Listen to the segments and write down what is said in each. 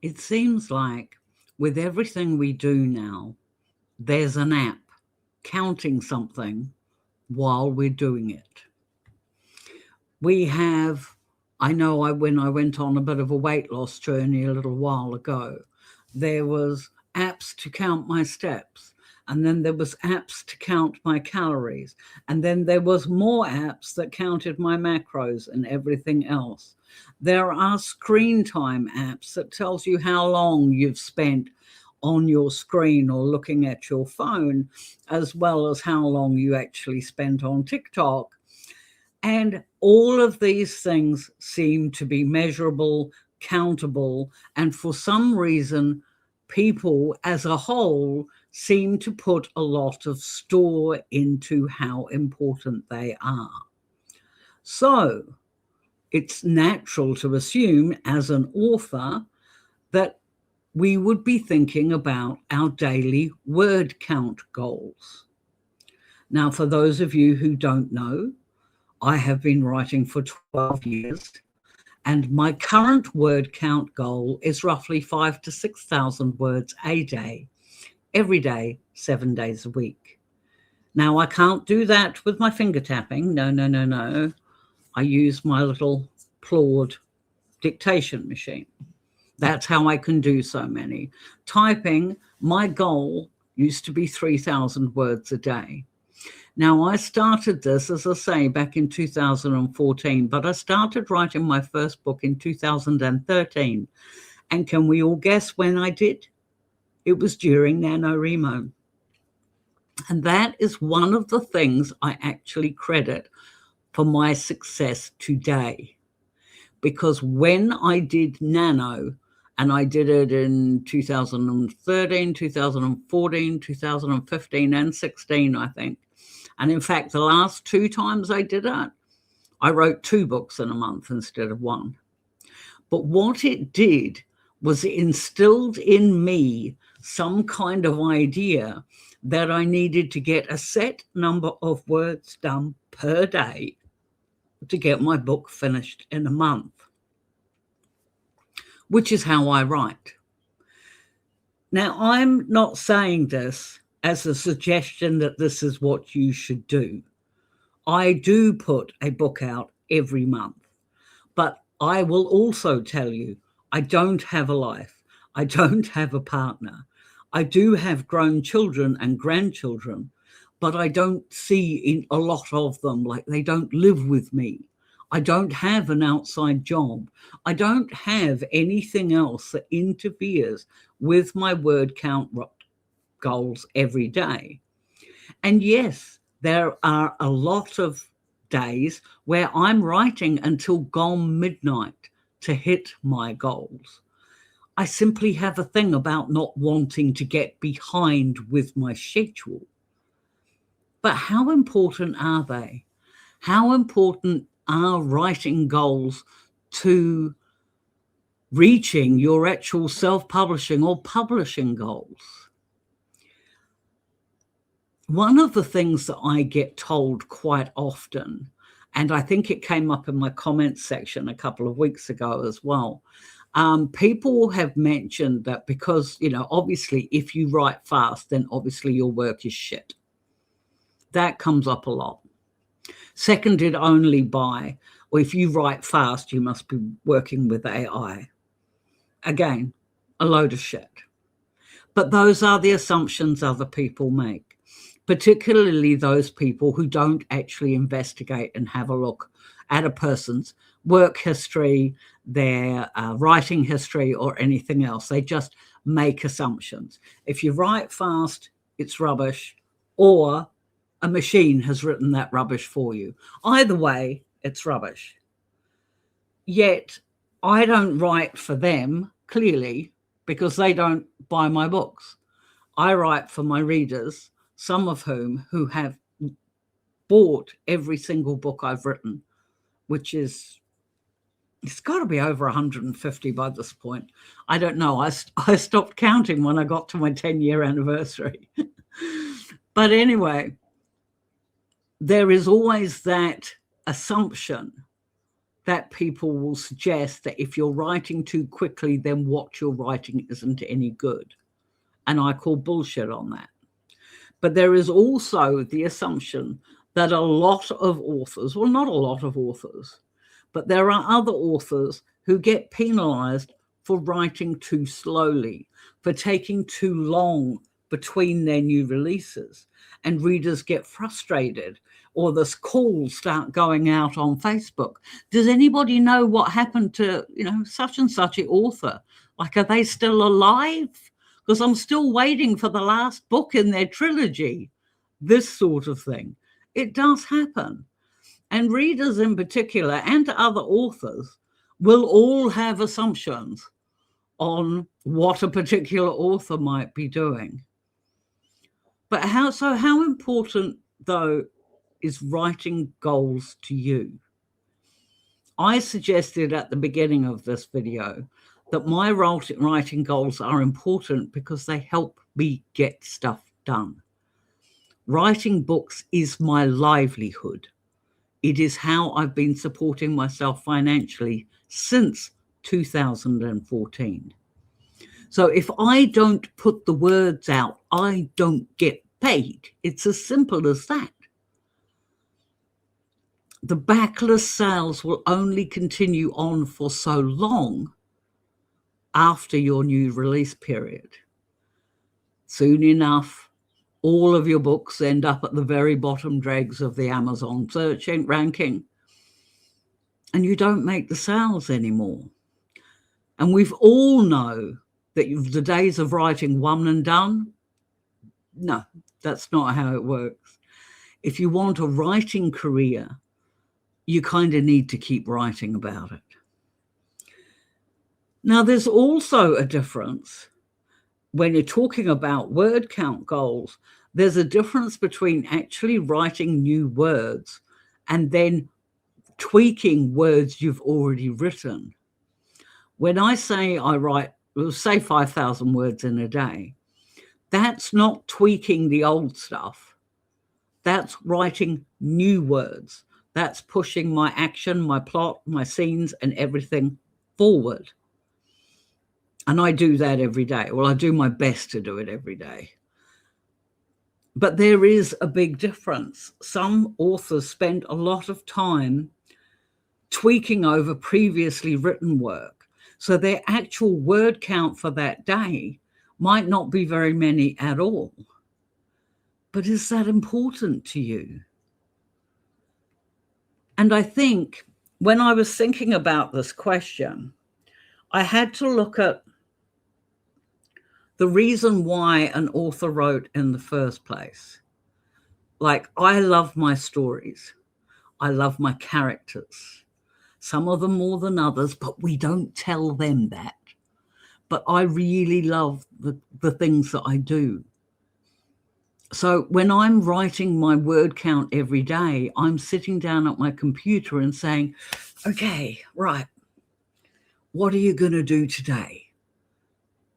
It seems like with everything we do now, there's an app counting something while we're doing it. We have, I know when I went on a bit of a weight loss journey a little while ago, there was apps to count my steps, and then there was apps to count my calories, and then there was more apps that counted my macros and everything else. There are screen time apps that tells you how long you've spent on your screen or looking at your phone, as well as how long you actually spent on TikTok. And all of these things seem to be measurable, countable, and for some reason, people as a whole seem to put a lot of store into how important they are. So it's natural to assume, as an author, that we would be thinking about our daily word count goals. Now, for those of you who don't know, I have been writing for 12 years, and my current word count goal is roughly 5 to 6,000 words a day, every day, 7 days a week. Now, I can't do that with my finger tapping. No, no, no, no. I use my little Claude dictation machine. That's how I can do so many. Typing, my goal used to be 3,000 words a day. Now, I started this, as I say, back in 2014, but I started writing my first book in 2013. And can we all guess when I did? It was during NaNoWriMo. And that is one of the things I actually credit for my success today. Because when I did Nano, and I did it in 2013, 2014, 2015, and 16, I think. And in fact, the last 2 times I did it, I wrote 2 books in a month instead of 1. But what it did was it instilled in me some kind of idea that I needed to get a set number of words done per day to get my book finished in a month, which is how I write. Now, I'm not saying this as a suggestion that this is what you should do. I do put a book out every month, but I will also tell you, I don't have a life. I don't have a partner. I do have grown children and grandchildren, but I don't see in a lot of them, like they don't live with me. I don't have an outside job. I don't have anything else that interferes with my word count goals every day. And yes, there are a lot of days where I'm writing until gone midnight to hit my goals. I simply have a thing about not wanting to get behind with my schedule. But how important are they? How important are writing goals to reaching your actual self-publishing or publishing goals? One of the things that I get told quite often, and I think it came up in my comments section a couple of weeks ago as well, people have mentioned that because, obviously if you write fast, then obviously your work is shit. That comes up a lot. Seconded only by, or if you write fast, you must be working with AI. Again, a load of shit. But those are the assumptions other people make, particularly those people who don't actually investigate and have a look at a person's work history, their writing history, or anything else. They just make assumptions. If you write fast, it's rubbish, or a machine has written that rubbish for you. Either way, it's rubbish. Yet, I don't write for them, clearly, because they don't buy my books. I write for my readers, some of whom who have bought every single book I've written, which is, it's got to be over 150 by this point. I don't know. I stopped counting when I got to my 10-year anniversary. But anyway, there is always that assumption that people will suggest that if you're writing too quickly, then what you're writing isn't any good. And I call bullshit on that. But there is also the assumption that a lot of authors, well, not a lot of authors, but there are other authors who get penalized for writing too slowly, for taking too long between their new releases. And readers get frustrated, or this calls start going out on Facebook. Does anybody know what happened to, such and such an author? Like, are they still alive? Because I'm still waiting for the last book in their trilogy. This sort of thing. It does happen. And readers in particular, and other authors, will all have assumptions on what a particular author might be doing. But how important, though, is writing goals to you? I suggested at the beginning of this video that my writing goals are important because they help me get stuff done. Writing books is my livelihood. It is how I've been supporting myself financially since 2014. So if I don't put the words out, I don't get paid. It's as simple as that. The backlist sales will only continue on for so long after your new release period. Soon enough, all of your books end up at the very bottom dregs of the Amazon search ranking, and you don't make the sales anymore. And we've all know that the days of writing one and done, no, that's not how it works. If you want a writing career, you kind of need to keep writing about it. Now, there's also a difference when you're talking about word count goals. There's a difference between actually writing new words and then tweaking words you've already written. When I say I write, say 5,000 words in a day, that's not tweaking the old stuff. That's writing new words. That's pushing my action, my plot, my scenes, and everything forward. And I do that every day. Well, I do my best to do it every day. But there is a big difference. Some authors spend a lot of time tweaking over previously written work. So their actual word count for that day might not be very many at all. But is that important to you? And I think when I was thinking about this question, I had to look at the reason why an author wrote in the first place. Like, I love my stories. I love my characters. Some of them more than others, but we don't tell them that. But I really love the things that I do. So when I'm writing my word count every day, I'm sitting down at my computer and saying, okay, right, what are you going to do today?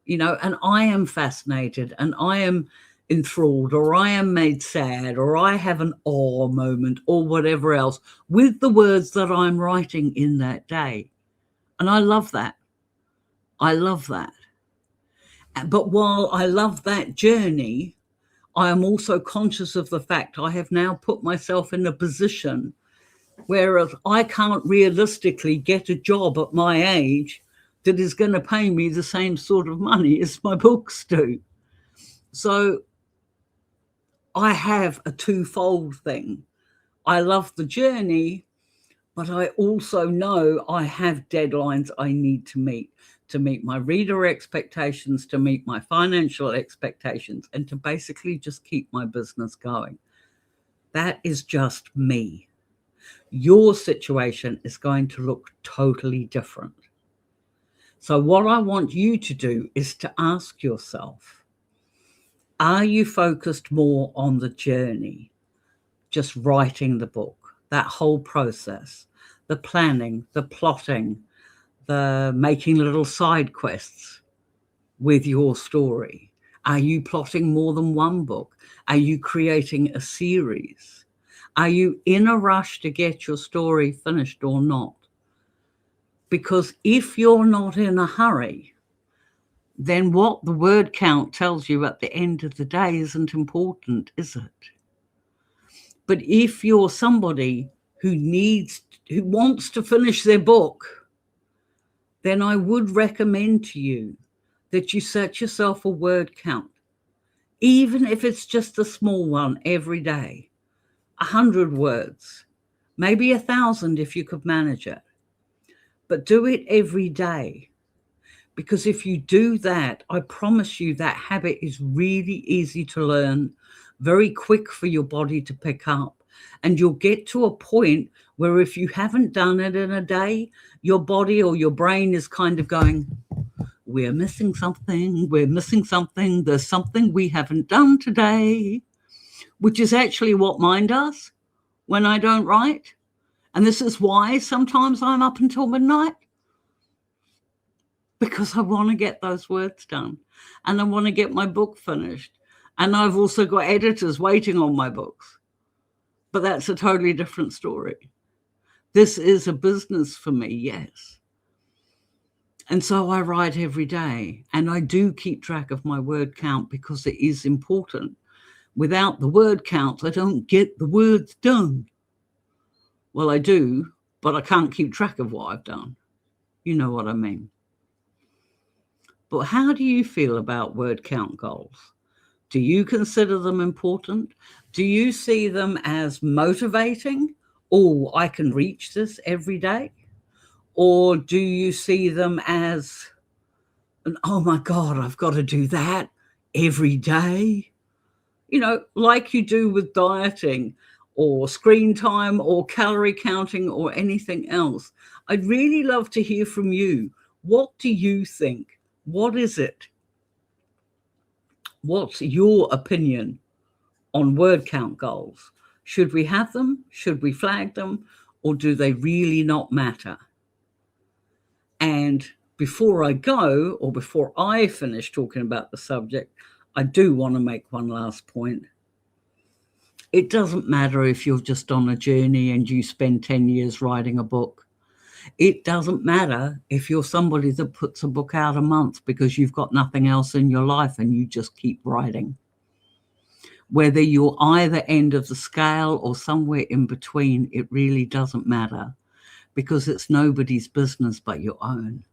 And I am fascinated, and I am enthralled, or I am made sad, or I have an awe moment, or whatever else with the words that I'm writing in that day. And I love that. I love that. But while I love that journey, I am also conscious of the fact I have now put myself in a position where I can't realistically get a job at my age that is going to pay me the same sort of money as my books do. So I have a twofold thing. I love the journey, but I also know I have deadlines I need to meet my reader expectations, to meet my financial expectations, and to basically just keep my business going. That is just me. Your situation is going to look totally different. So what I want you to do is to ask yourself, are you focused more on the journey, just writing the book, that whole process, the planning, the plotting, the making little side quests with your story? Are you plotting more than one book? Are you creating a series? Are you in a rush to get your story finished or not? Because if you're not in a hurry, then what the word count tells you at the end of the day isn't important, is it? But if you're somebody who wants to finish their book, then I would recommend to you that you set yourself a word count, even if it's just a small one every day, 100 words, maybe 1,000 if you could manage it, but do it every day. Because if you do that, I promise you that habit is really easy to learn, very quick for your body to pick up. And you'll get to a point where if you haven't done it in a day, your body or your brain is kind of going, we're missing something, there's something we haven't done today, which is actually what mine does when I don't write. And this is why sometimes I'm up until midnight, because I want to get those words done and I want to get my book finished. And I've also got editors waiting on my books, but that's a totally different story. This is a business for me, yes. And so I write every day, and I do keep track of my word count because it is important. Without the word count, I don't get the words done. Well, I do, but I can't keep track of what I've done. You know what I mean. But how do you feel about word count goals? Do you consider them important? Do you see them as motivating? Oh, I can reach this every day? Or do you see them as, oh my God, I've got to do that every day? You know, like you do with dieting or screen time or calorie counting or anything else. I'd really love to hear from you. What do you think? What is it? What's your opinion on word count goals? Should we have them? Should we flag them? Or do they really not matter? And before I go, or before I finish talking about the subject, I do want to make one last point. It doesn't matter if you're just on a journey and you spend 10 years writing a book. It doesn't matter if you're somebody that puts a book out a month because you've got nothing else in your life and you just keep writing. Whether you're either end of the scale or somewhere in between, it really doesn't matter, because it's nobody's business but your own.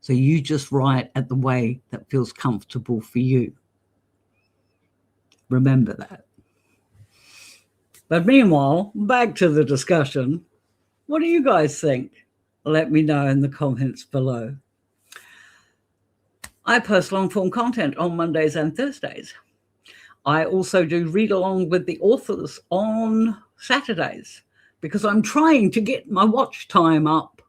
So you just write at the way that feels comfortable for you. Remember that. But meanwhile, back to the discussion. What do you guys think? Let me know in the comments below. I post long-form content on Mondays and Thursdays. I also do read along with the authors on Saturdays because I'm trying to get my watch time up.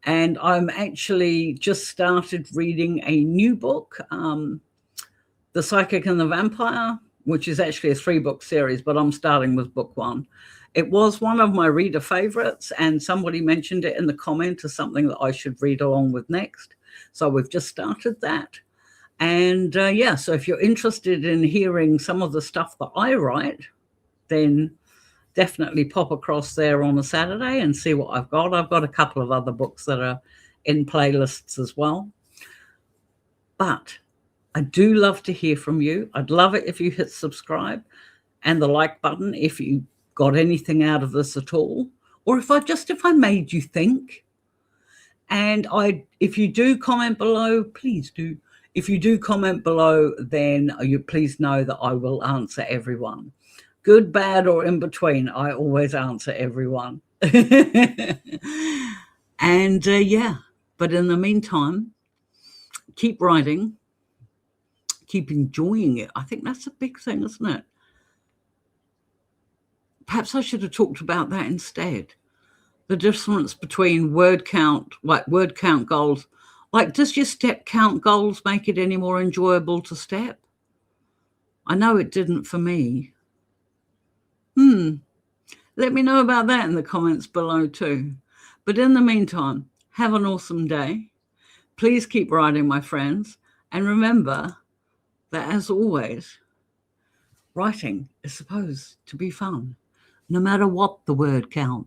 And I'm actually just started reading a new book, The Psychic and the Vampire, which is actually a 3-book series, but I'm starting with book 1. It was one of my reader favorites, and somebody mentioned it in the comment as something that I should read along with next. So we've just started that. And yeah, so if you're interested in hearing some of the stuff that I write, then definitely pop across there on a Saturday and see what I've got. I've got a couple of other books that are in playlists as well. But I do love to hear from you. I'd love it if you hit subscribe and the like button if you got anything out of this at all, or if I made you think. And if you do comment below, please do. If you do comment below, then you please know that I will answer everyone. Good, bad, or in between, I always answer everyone. And yeah, but in the meantime, keep writing, keep enjoying it. I think that's a big thing, isn't it? Perhaps I should have talked about that instead. The difference between word count, like word count goals. Like, does your step count goals make it any more enjoyable to step? I know it didn't for me. Let me know about that in the comments below too. But in the meantime, have an awesome day. Please keep writing, my friends. And remember that, as always, writing is supposed to be fun, no matter what the word count.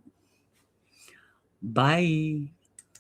Bye.